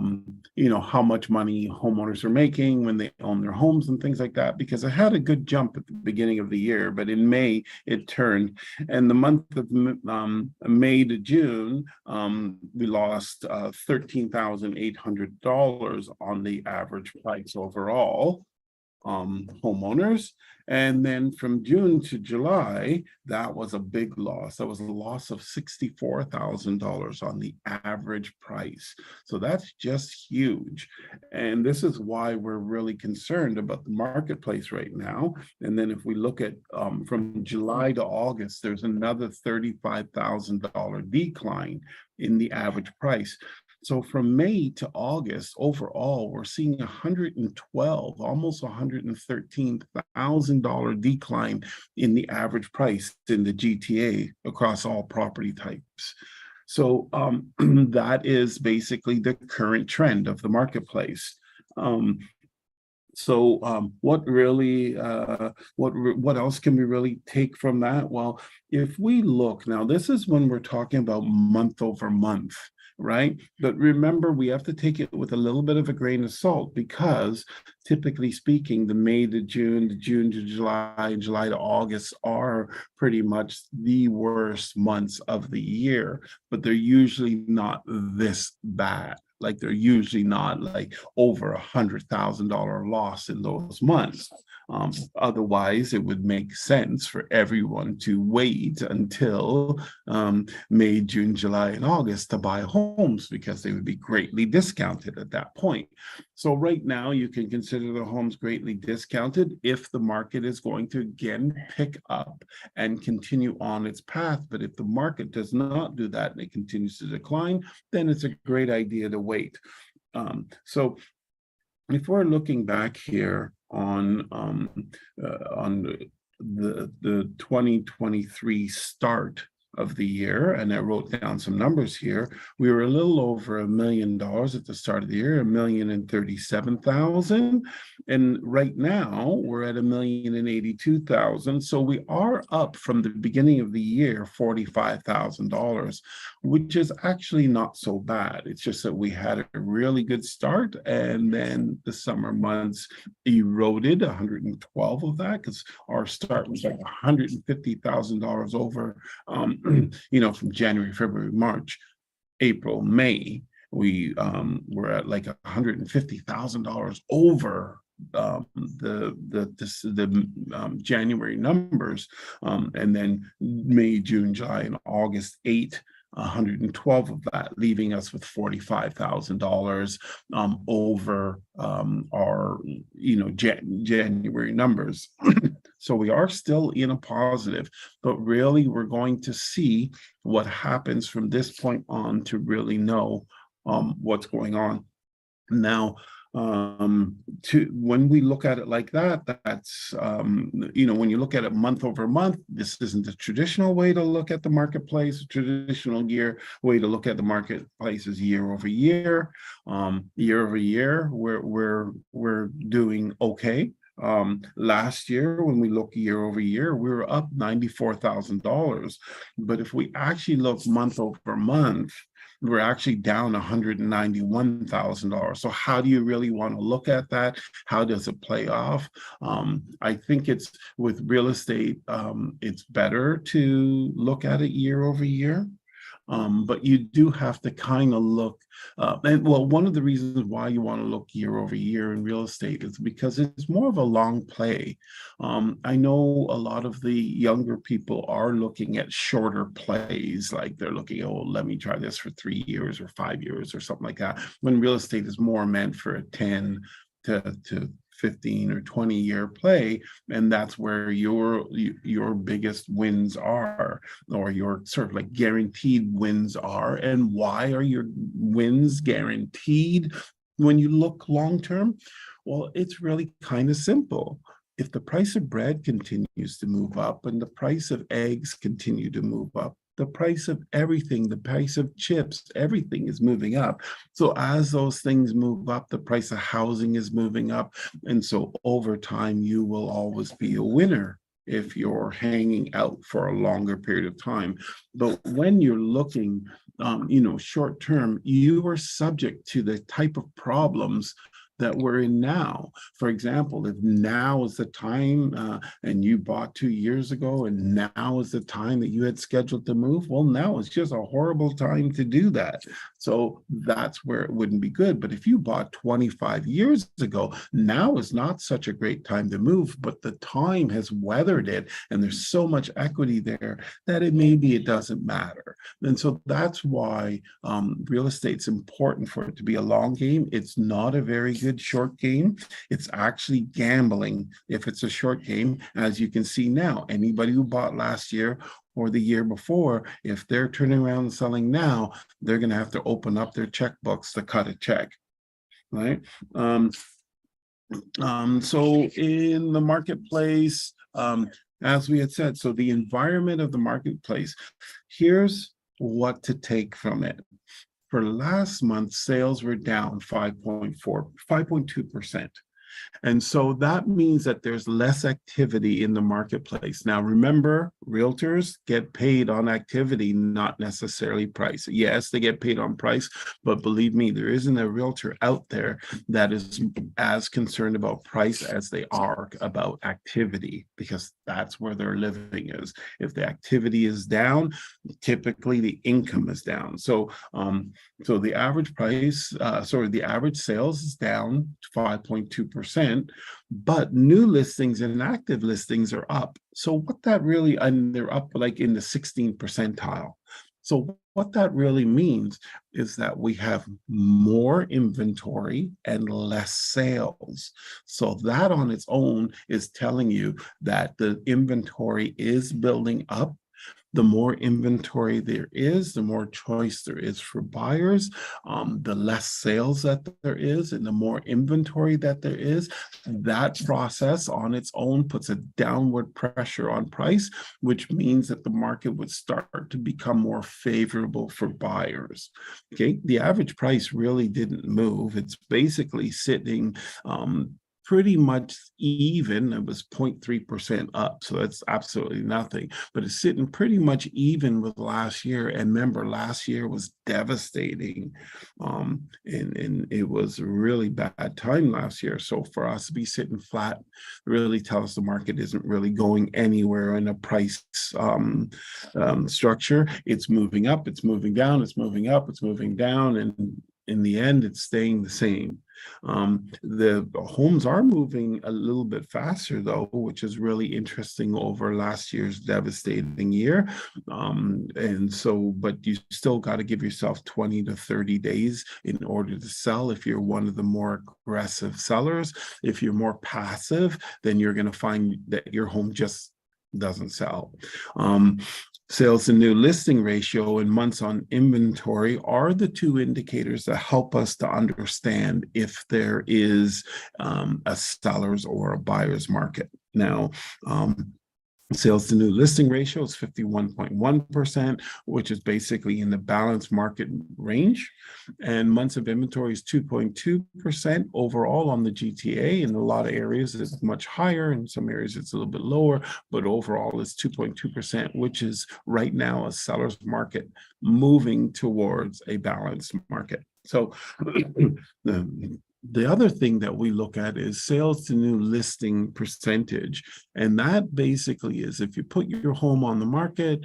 much money homeowners are making when they own their homes and things like that, because I had a good jump at the beginning of the year, but in May it turned, and the month of May to June, we lost $13,800 on the average price overall. Homeowners, and then from June to July, that was a big loss. That was a loss of $64,000 on the average price. So that's just huge, and this is why we're really concerned about the marketplace right now. And then if we look at from July to August, there's another $35,000 decline in the average price. So from May to August, overall, we're seeing 112, almost $113,000 decline in the average price in the GTA across all property types. So that is basically the current trend of the marketplace. What really, what else can we really take from that? Well, if we look now, this is when we're talking about month over month, right? But remember, we have to take it with a little bit of a grain of salt, because typically speaking, the May to June, to July, and July to August are pretty much the worst months of the year, but they're usually not this bad. Like they're usually not like over $100,000 loss in those months. Otherwise, it would make sense for everyone to wait until May, June, July, and August to buy homes, because they would be greatly discounted at that point. So right now, you can consider the homes greatly discounted if the market is going to again pick up and continue on its path. But if the market does not do that and it continues to decline, then it's a great idea to wait. So if we're looking back here on the 2023 start of the year, and I wrote down some numbers here, we were a little over $1 million at the start of the year, $1,037,000, and right now we're at $1,082,000. So we are up from the beginning of the year $45,000, which is actually not so bad. It's just that we had a really good start, and then the summer months eroded 112 of that, because our start was like $150,000 over from January, February, March, April, May. We were at like $150,000 over the January numbers, and then May, June, July, and August 112 of that, leaving us with $45,000 over our January numbers. So we are still in a positive, but really we're going to see what happens from this point on to really know what's going on. Now, when we look at it like that, that's when you look at it month over month, this isn't the traditional way to look at the marketplace. Traditional way to look at the marketplace is year over year. Year over year, we're doing okay. Last year, when we look year over year, we were up $94,000. But if we actually look month over month, we're actually down $191,000. So how do you really want to look at that? How does it play off? I think it's with real estate, it's better to look at it year over year. But you do have to kind of look, and well, one of the reasons why you want to look year over year in real estate is because it's more of a long play. I know a lot of the younger people are looking at shorter plays, like they're looking, oh, let me try this for 3 years or 5 years or something like that, when real estate is more meant for a 10 to 15 or 20-year play, and that's where your biggest wins are, or your sort of like guaranteed wins are. And why are your wins guaranteed when you look long term? Well, it's really kind of simple. If the price of bread continues to move up and the price of eggs continue to move up, the price of everything, the price of chips, everything is moving up. So as those things move up, the price of housing is moving up. And so over time, you will always be a winner if you're hanging out for a longer period of time. But when you're looking, short term, you are subject to the type of problems that we're in now. For example, if now is the time and you bought 2 years ago and now is the time that you had scheduled to move, well, now it's just a horrible time to do that. So that's where it wouldn't be good. But if you bought 25 years ago, now is not such a great time to move, but the time has weathered it and there's so much equity there that it doesn't matter. And so that's why real estate's important for it to be a long game. It's not a very good short game. It's actually gambling if it's a short game. As you can see now, anybody who bought last year or the year before, if they're turning around and selling now, they're going to have to open up their checkbooks to cut a check, right? So in the marketplace, as we had said, so the environment of the marketplace, here's what to take from it. For last month, sales were down 5.2%. And so that means that there's less activity in the marketplace. Now, remember, realtors get paid on activity, not necessarily price. Yes, they get paid on price, but believe me, there isn't a realtor out there that is as concerned about price as they are about activity, because that's where their living is. If the activity is down, typically the income is down. So the average price, the average sales is down 5.2%, but new listings and active listings are up. So what that really, and they're up like in the 16th percentile. So what that really means is that we have more inventory and less sales. So that on its own is telling you that the inventory is building up. The more inventory there is, the more choice there is for buyers, the less sales that there is, and the more inventory that there is. That process on its own puts a downward pressure on price, which means that the market would start to become more favorable for buyers. Okay, the average price really didn't move. It's basically sitting pretty much even. It was 0.3% up, so that's absolutely nothing, but it's sitting pretty much even with last year. And remember, last year was devastating, and it was a really bad time last year. So for us to be sitting flat really tells the market isn't really going anywhere in a price structure. It's moving up, it's moving down, it's moving up, it's moving down, and in the end, it's staying the same. The homes are moving a little bit faster, though, which is really interesting over last year's devastating year. And so, but you still got to give yourself 20 to 30 days in order to sell if you're one of the more aggressive sellers. If you're more passive, then you're going to find that your home just doesn't sell. Sales to new listing ratio and months on inventory are the two indicators that help us to understand if there is a seller's or a buyer's market. Now, Sales to new listing ratio is 51.1%, which is basically in the balanced market range. And months of inventory is 2.2% overall on the GTA. In a lot of areas, it's much higher. In some areas, it's a little bit lower, but overall, it's 2.2%, which is right now a seller's market moving towards a balanced market. So the other thing that we look at is sales to new listing percentage. And that basically is if you put your home on the market,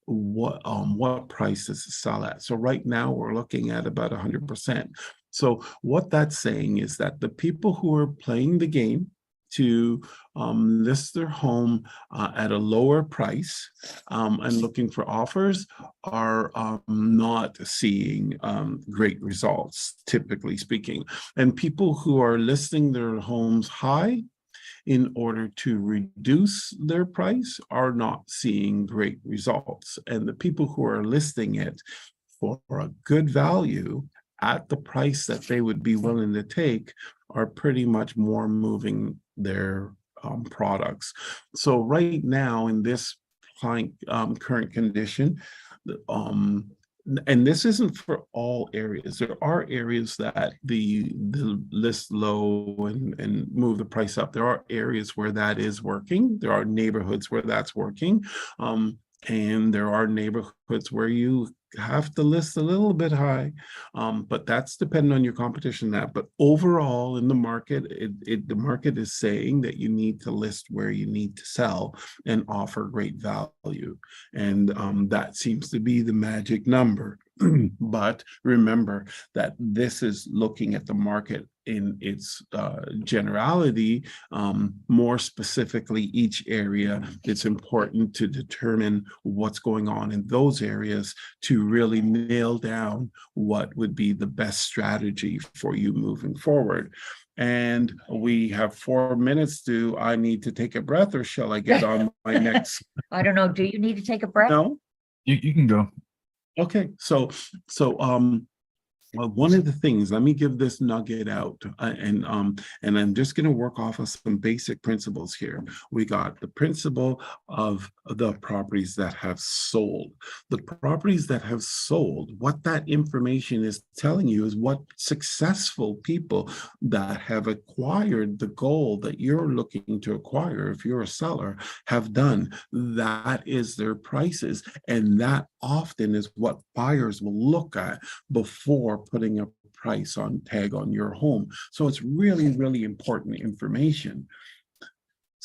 what price does it sell at? So right now we're looking at about 100%. So what that's saying is that the people who are playing the game to list their home at a lower price and looking for offers are not seeing great results, typically speaking. And people who are listing their homes high in order to reduce their price are not seeing great results. And the people who are listing it for a good value at the price that they would be willing to take are pretty much more moving their products. So right now in this current condition, and this isn't for all areas. There are areas that the list low and move the price up. There are areas where that is working. There are neighborhoods where that's working. And there are neighborhoods where you have to list a little bit high, but that's dependent on your competition. But overall in the market, the market is saying that you need to list where you need to sell and offer great value, and that seems to be the magic number. But remember that this is looking at the market in its generality. More specifically, each area, it's important to determine what's going on in those areas to really nail down what would be the best strategy for you moving forward. And we have 4 minutes. Do I need to take a breath, or shall I get on my next? I don't know. Do you need to take a breath? No? You can go. Okay, so one of the things, let me give this nugget out, and I'm just going to work off of some basic principles here. We got the principle of the properties that have sold. The properties that have sold, what that information is telling you is what successful people that have acquired the goal that you're looking to acquire, if you're a seller, have done. That is their prices, and that often is what buyers will look at before putting a price on tag on your home. So it's really, really important information.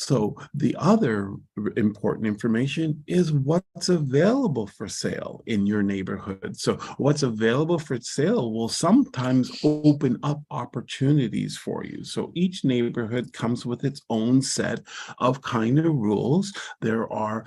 So the other important information is what's available for sale in your neighborhood. So what's available for sale will sometimes open up opportunities for you. So each neighborhood comes with its own set of kind of rules. There are,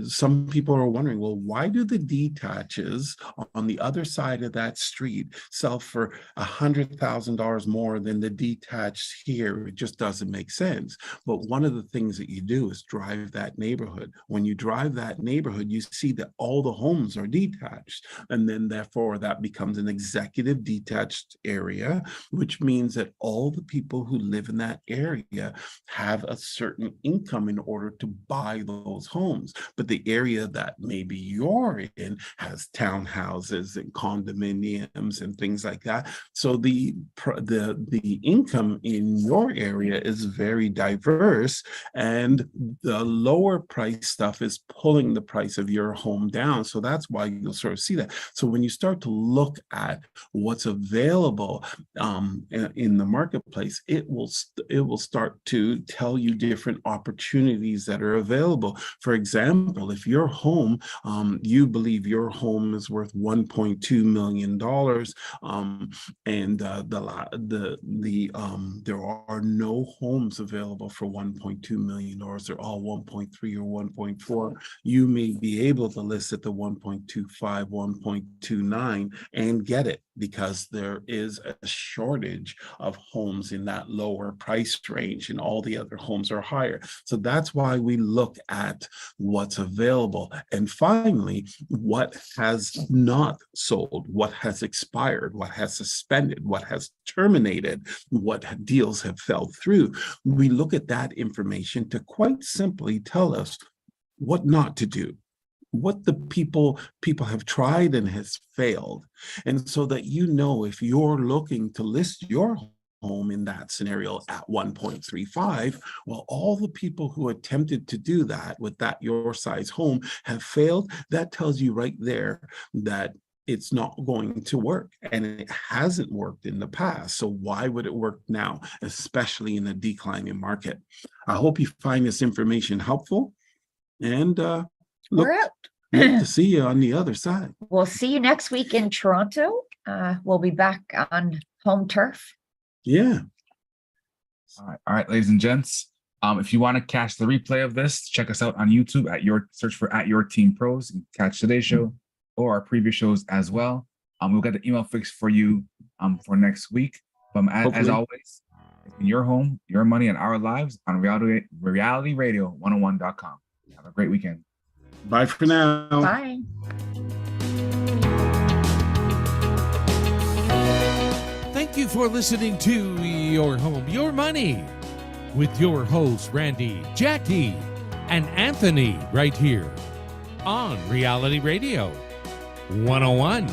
some people are wondering, well, why do the detaches on the other side of that street sell for $100,000 more than the detached here? It just doesn't make sense. But one of the things that you do is drive that neighborhood. When you drive that neighborhood, you see that all the homes are detached. And then therefore that becomes an executive detached area, which means that all the people who live in that area have a certain income in order to buy those homes. But the area that maybe you're in has townhouses and condominiums and things like that. So the income in your area is very diverse, and the lower price stuff is pulling the price of your home down. So that's why you'll sort of see that. So when you start to look at what's available in the marketplace, it will start to tell you different opportunities that are available. For example, if your home, you believe your home is worth $1.2 million, and there are no homes available for $1.2 million. They're all 1.3 or 1.4. You may be able to list at the 1.25, 1.29 and get it, because there is a shortage of homes in that lower price range, and all the other homes are higher. So that's why we look at what's available. And finally, what has not sold, what has expired, what has suspended, what has terminated, what deals have fell through. We look at that that information to quite simply tell us what not to do, what the people have tried and has failed. And so that if you're looking to list your home in that scenario at 1.35, well, all the people who attempted to do that with that your size home have failed. That tells you right there that it's not going to work, and it hasn't worked in the past. So why would it work now, especially in a declining market? I hope you find this information helpful, and look We're out. to see you on the other side. We'll see you next week in Toronto. We'll be back on home turf. Yeah. All right, ladies and gents. If you want to catch the replay of this, check us out on YouTube search for Your Team Pros and catch today's show or our previous shows as well. We'll get the email fixed for you for next week. As always, it's been your home, your money, and our lives on realityradio101.com. Have a great weekend. Bye for now. Bye. Thank you for listening to Your Home, Your Money with your hosts, Randy, Jackie, and Anthony, right here on Reality Radio 101.